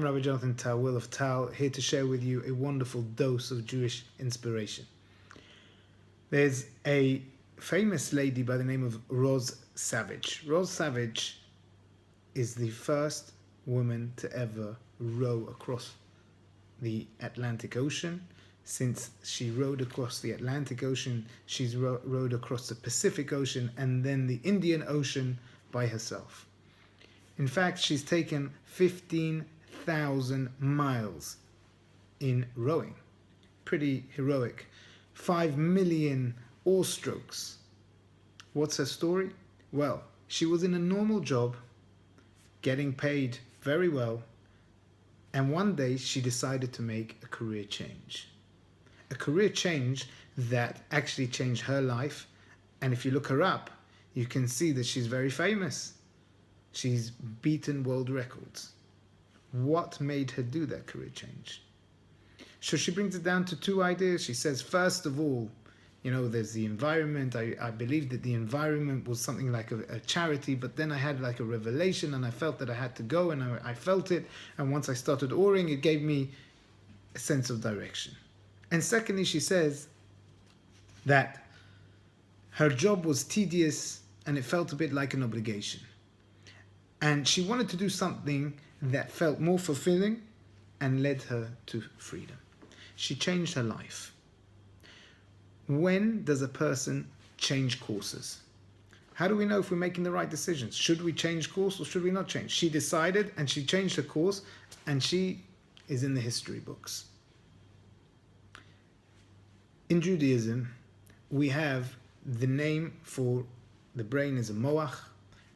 I'm Rabbi Jonathan Tal, Will of Tal, here to share with you a wonderful dose of Jewish inspiration. There's a famous lady by the name of Roz Savage. Roz Savage is the first woman to ever row across the Atlantic Ocean. Since she rowed across the Atlantic Ocean, she's rowed across the Pacific Ocean and then the Indian Ocean by herself. In fact, she's taken 15,000 miles in rowing. Pretty heroic. 5 million oar strokes. What's her story? Well, she was in a normal job, getting paid very well, and one day she decided to make a career change. A career change that actually changed her life, and if you look her up, you can see that she's very famous. She's beaten world records. What made her do that career change? So she brings it down to two ideas. She says, first of all, there's the environment. I believed that the environment was something like a charity, but then I had like a revelation and I felt that I had to go, and I felt it. And once I started oaring, it gave me a sense of direction. And secondly, she says that her job was tedious and it felt a bit like an obligation. And she wanted to do something that felt more fulfilling and led her to freedom. She changed her life. When does a person change courses? How do we know if we're making the right decisions? Should we change course or should we not change? She decided and she changed her course, and she is in the history books. In Judaism, we have the name for the brain is a moach,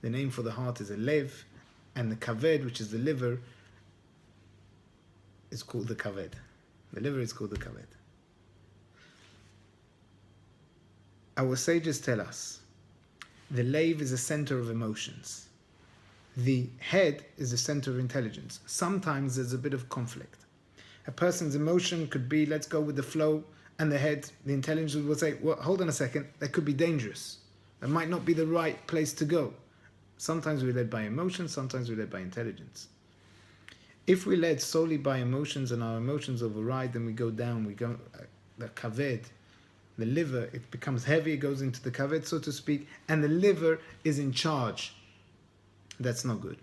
the name for the heart is a lev, and the kaved, which is the liver, is called the kaved. The liver is called the kaved. Our sages tell us the lev is a center of emotions. The head is a center of intelligence. Sometimes there's a bit of conflict. A person's emotion could be, let's go with the flow, and the head, the intelligence will say, well, hold on a second, that could be dangerous. That might not be the right place to go. Sometimes we're led by emotions, sometimes we're led by intelligence. If we're led solely by emotions and our emotions override, then we go down, the kaved, the liver, it becomes heavy, it goes into the kaved, so to speak, and the liver is in charge. That's not good.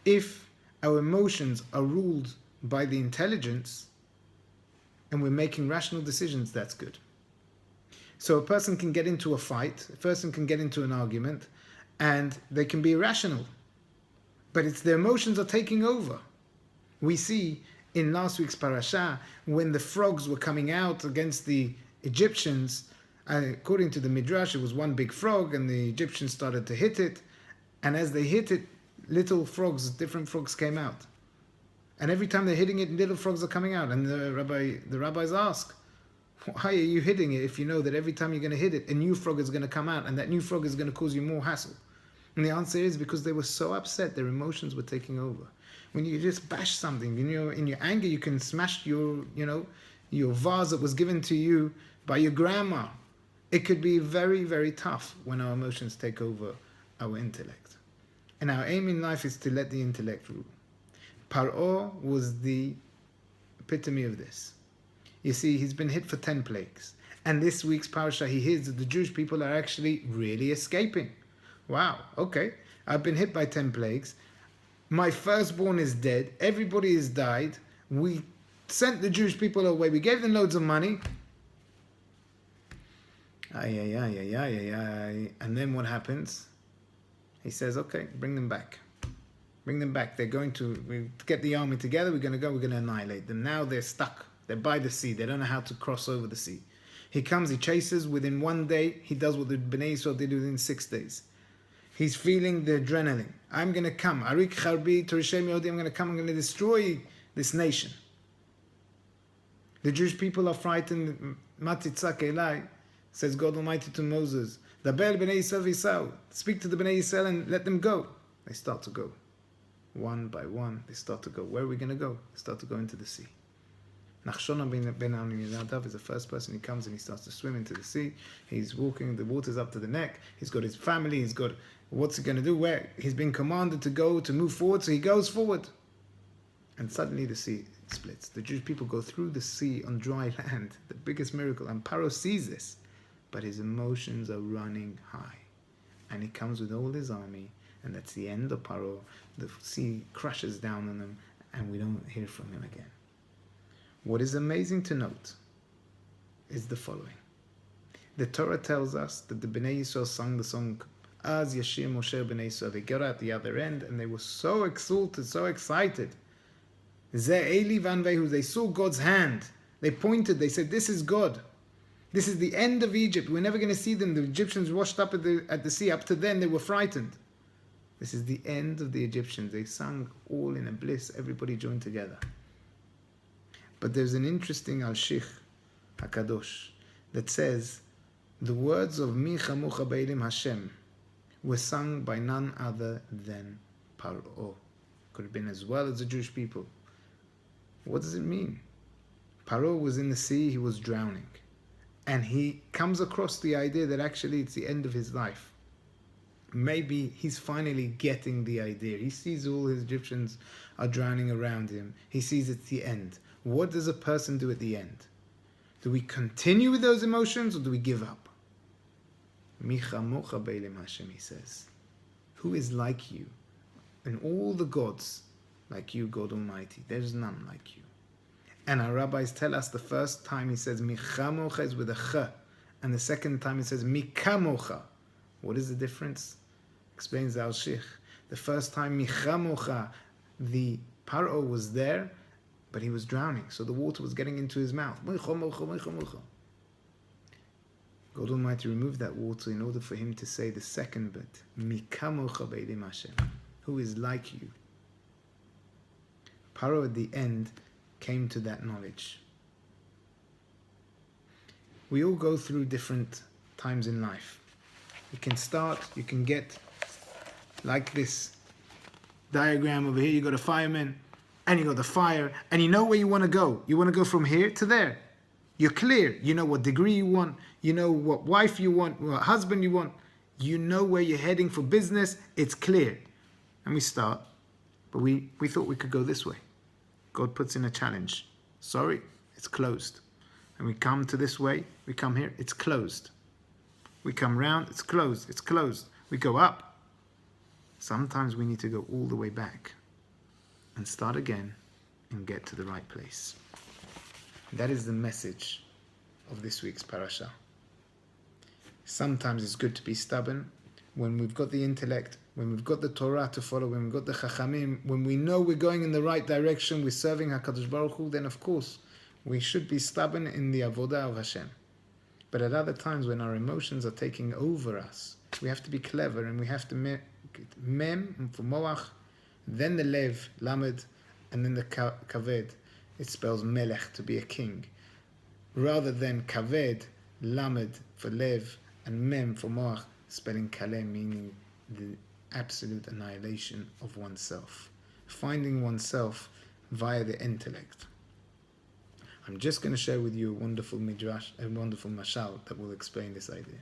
If our emotions are ruled by the intelligence and we're making rational decisions, that's good. So a person can get into a fight, a person can get into an argument, and they can be irrational, but it's their emotions are taking over. We see in last week's parasha, when the frogs were coming out against the Egyptians, according to the Midrash, it was one big frog, and the Egyptians started to hit it, and as they hit it, little frogs, different frogs came out. And every time they're hitting it, little frogs are coming out, and the rabbis ask, why are you hitting it if you know that every time you're going to hit it, a new frog is going to come out, and that new frog is going to cause you more hassle? And the answer is because they were so upset, their emotions were taking over. When you just bash something, in your anger, you can smash your vase that was given to you by your grandma. It could be very, very tough when our emotions take over our intellect. And our aim in life is to let the intellect rule. Paro was the epitome of this. You see, he's been hit for 10 plagues. And this week's parasha, he hears that the Jewish people are actually really escaping. Wow, okay. I've been hit by 10 plagues. My firstborn is dead. Everybody has died. We sent the Jewish people away. We gave them loads of money. And then what happens? He says, okay, bring them back. Bring them back. They're going to get the army together. We're going to annihilate them. Now they're stuck. They're by the sea. They don't know how to cross over the sea. He comes, he chases. Within one day, he does what the Bnei Yisrael did within 6 days. He's feeling the adrenaline. I'm going to come. Arik Charbi, Torishem Yodi, I'm going to come. I'm going to destroy this nation. The Jewish people are frightened. Matitzak Elai, says God Almighty to Moses. Daber Bnei Yisrael v'Yisrael. Speak to the Bnei Yisrael and let them go. They start to go. One by one, they start to go. Where are we going to go? They start to go into the sea. Nachshon ben Aminadav is the first person. He comes and he starts to swim into the sea. He's walking, the water's up to the neck. He's got his family. He's got, what's he going to do? Where? He's been commanded to go, to move forward, so he goes forward. And suddenly the sea splits. The Jewish people go through the sea on dry land, the biggest miracle. And Paro sees this, but his emotions are running high. And he comes with all his army, and that's the end of Paro. The sea crashes down on them, and we don't hear from him again. What is amazing to note is the following. The Torah tells us that the Bnei Yisrael sung the song, Az Yashir Moshe Bnei Yisrael. They got out the other end, and they were so exalted, so excited. Ze Eli Vanvehu, they saw God's hand. They pointed, they said, this is God. This is the end of Egypt. We're never going to see them. The Egyptians washed up at the sea. Up to then, they were frightened. This is the end of the Egyptians. They sung all in a bliss. Everybody joined together. But there's an interesting Al-Shich HaKadosh that says, the words of Mi Chamucha Be'elim Hashem were sung by none other than Paro. Could have been as well as the Jewish people. What does it mean? Paro was in the sea, he was drowning. And he comes across the idea that actually it's the end of his life. Maybe he's finally getting the idea. He sees all his Egyptians are drowning around him. He sees it's the end. What does a person do at the end? Do we continue with those emotions or do we give up? Micha mocha be'elim Hashem, he says. Who is like you? And all the gods like you, God Almighty. There's none like you. And our rabbis tell us the first time he says Micha mocha is with a ch, and the second time he says Mika mocha. What is the difference? Explains the Al-Shich. The first time Micha mocha, the Paro was there, but he was drowning, so the water was getting into his mouth. God Almighty removed that water in order for him to say the second bit, Mika mocha be'elim Hashem, who is like you. Paro at the end came to that knowledge. We all go through different times in life. You can get like this diagram over here. You got a fireman and you got the fire and you know where you want to go. You want to go from here to there. You're clear. You know what degree you want. You know what wife you want, what husband you want. You know where you're heading for business. It's clear. And we start, but we thought we could go this way. God puts in a challenge. Sorry, it's closed. And we come to this way, we come here, it's closed. We come round, it's closed, it's closed. We go up. Sometimes we need to go all the way back and start again and get to the right place. That is the message of this week's parasha. Sometimes it's good to be stubborn. When we've got the intellect, when we've got the Torah to follow, when we've got the Chachamim, when we know we're going in the right direction, we're serving HaKadosh Baruch Hu, then of course we should be stubborn in the avodah of Hashem. But at other times when our emotions are taking over us, we have to be clever and we have to mem for moach, then the lev, lamed, and then the kaved. It spells melech, to be a king. Rather than kaved, lamed for lev, and mem for moach, spelling kaleh, meaning the absolute annihilation of oneself. Finding oneself via the intellect. I'm just going to share with you a wonderful midrash, a wonderful mashal that will explain this idea.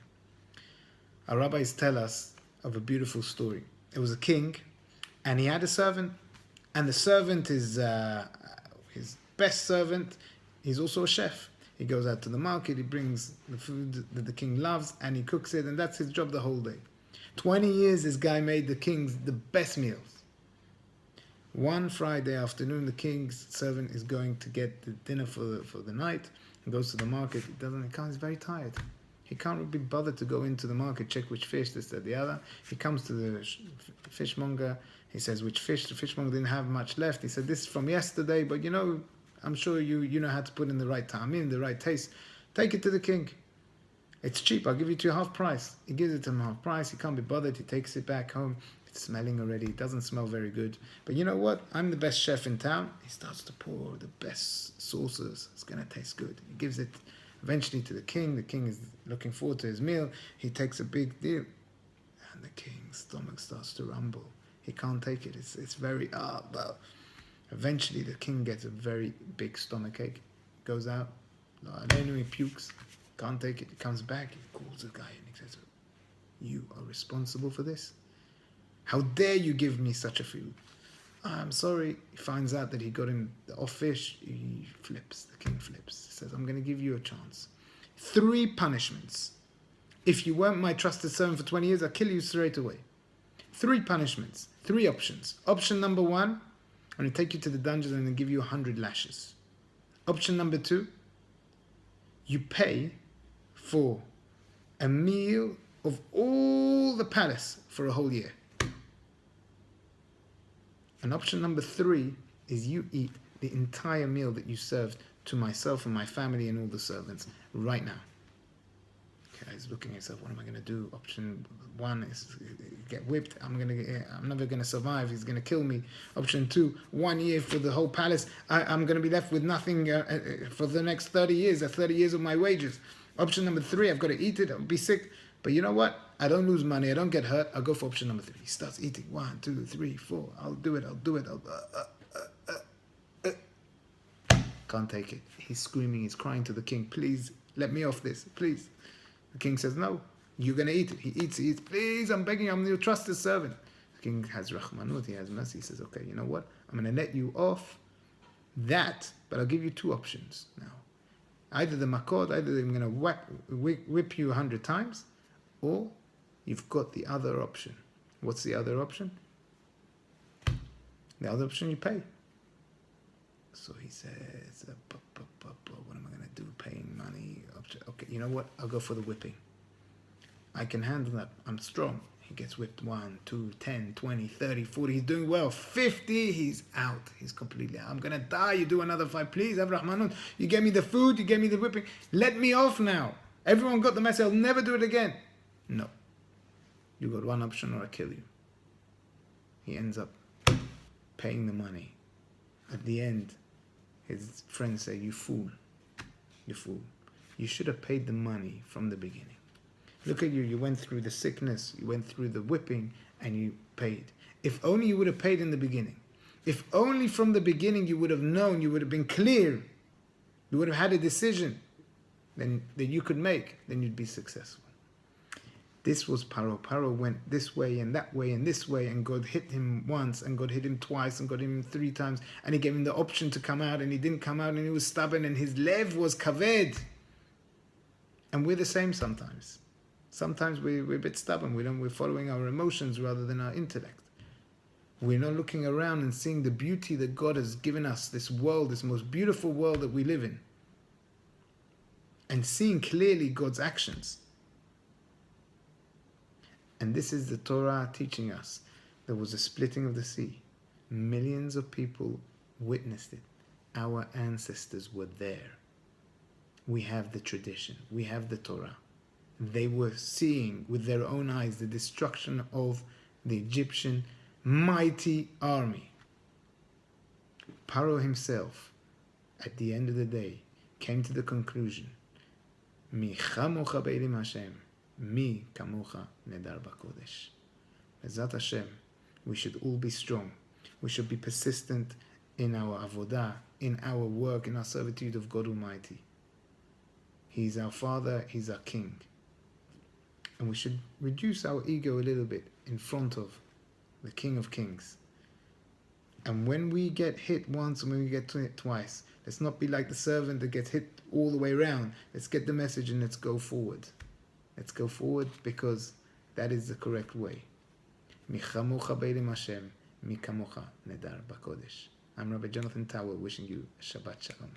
Our rabbis tell us of a beautiful story. There was a king, and he had a servant, and the servant is his best servant. He's also a chef. He goes out to the market, he brings the food that the king loves, and he cooks it, and that's his job the whole day. 20 years this guy made the king's the best meals. One Friday afternoon, the king's servant is going to get the dinner for the night. He goes to the market. He's very tired. He can't be bothered to go into the market, check which fish, this, that, the other. He comes to the fishmonger. He says, which fish? The fishmonger didn't have much left. He said, this is from yesterday, but I'm sure you know how to put in the right time, in the right taste. Take it to the king. It's cheap. I'll give it to you half price. He gives it to him half price. He can't be bothered. He takes it back home. It's smelling already. It doesn't smell very good. But you know what? I'm the best chef in town. He starts to pour the best sauces. It's going to taste good. He gives it eventually to the king. The king is looking forward to his meal. He takes a big deal. And the king's stomach starts to rumble. He can't take it. It's very, well. Eventually the king gets a very big stomachache. Goes out. He pukes. Can't take it. He comes back. He calls the guy and he says, you are responsible for this? How dare you give me such a food? I'm sorry. He finds out that he got him off fish. He flips. The king flips. He says, I'm going to give you a chance. 3 punishments. If you weren't my trusted servant for 20 years, I'll kill you straight away. 3 punishments. 3 options. Option number 1, I'm going to take you to the dungeon and then give you 100 lashes. Option number 2, you pay for a meal of all the palace for a whole year. And option number 3 is you eat the entire meal that you served to myself and my family and all the servants right now. Okay, he's looking at himself, what am I going to do? Option 1 is get whipped. I'm never going to survive. He's going to kill me. Option 2, 1 year for the whole palace. I'm going to be left with nothing for the next 30 years. That's 30 years of my wages. Option number 3, I've got to eat it. I'll be sick. But you know what? I don't lose money. I don't get hurt. I'll go for option number 3. He starts eating. 1, 2, 3, 4. I'll do it. Can't take it. He's screaming. He's crying to the king. Please, let me off this. Please. The king says, no, you're going to eat it. He eats. Please, I'm begging. I'm your trusted servant. The king has rahmanut. He has mercy. He says, okay, you know what? I'm going to let you off that, but I'll give you 2 options now. Either the makot, either I'm going to whip you 100 times, or you've got the other option. What's the other option? The other option, you pay. So he says, what am I going to do? Paying money. Okay, you know what? I'll go for the whipping. I can handle that. I'm strong. He gets whipped 1, 2, 10, 20, 30, 40. He's doing well. 50, he's out. He's completely out. I'm going to die. You do another 5. Please, have rahmanut. You gave me the food. You gave me the whipping. Let me off now. Everyone got the message. I'll never do it again. No. You got 1 option or I kill you. He ends up paying the money. At the end, his friends say, you fool. You fool. You should have paid the money from the beginning. Look at you. You went through the sickness. You went through the whipping and you paid. If only you would have paid in the beginning. If only from the beginning you would have known, you would have been clear. You would have had a decision that you could make. Then you'd be successful. This was Paro. Paro went this way and that way and this way, and God hit him once, and God hit him twice, and God hit him 3 times, and he gave him the option to come out, and he didn't come out, and he was stubborn, and his lev was kaved. And we're the same sometimes. Sometimes we're a bit stubborn. We're following our emotions rather than our intellect. We're not looking around and seeing the beauty that God has given us, this world, this most beautiful world that we live in, and seeing clearly God's actions. And this is the Torah teaching us. There was a splitting of the sea. Millions of people witnessed it. Our ancestors were there. We have the tradition. We have the Torah. They were seeing with their own eyes the destruction of the Egyptian mighty army. Paro himself, at the end of the day, came to the conclusion, Mi chamocha be'elim Hashem. Mi kamocha nedar b'kodesh. Bezat Hashem, we should all be strong. We should be persistent in our avodah, in our work, in our servitude of God Almighty. He's our Father, He's our King. And we should reduce our ego a little bit in front of the King of Kings. And when we get hit once and when we get hit twice, let's not be like the servant that gets hit all the way around. Let's get the message and let's go forward. Let's go forward, because that is the correct way. Mi chamocha be'elim Hashem, mi kamocha nedar b'kodesh. I'm Rabbi Jonathan Tower, wishing you Shabbat Shalom.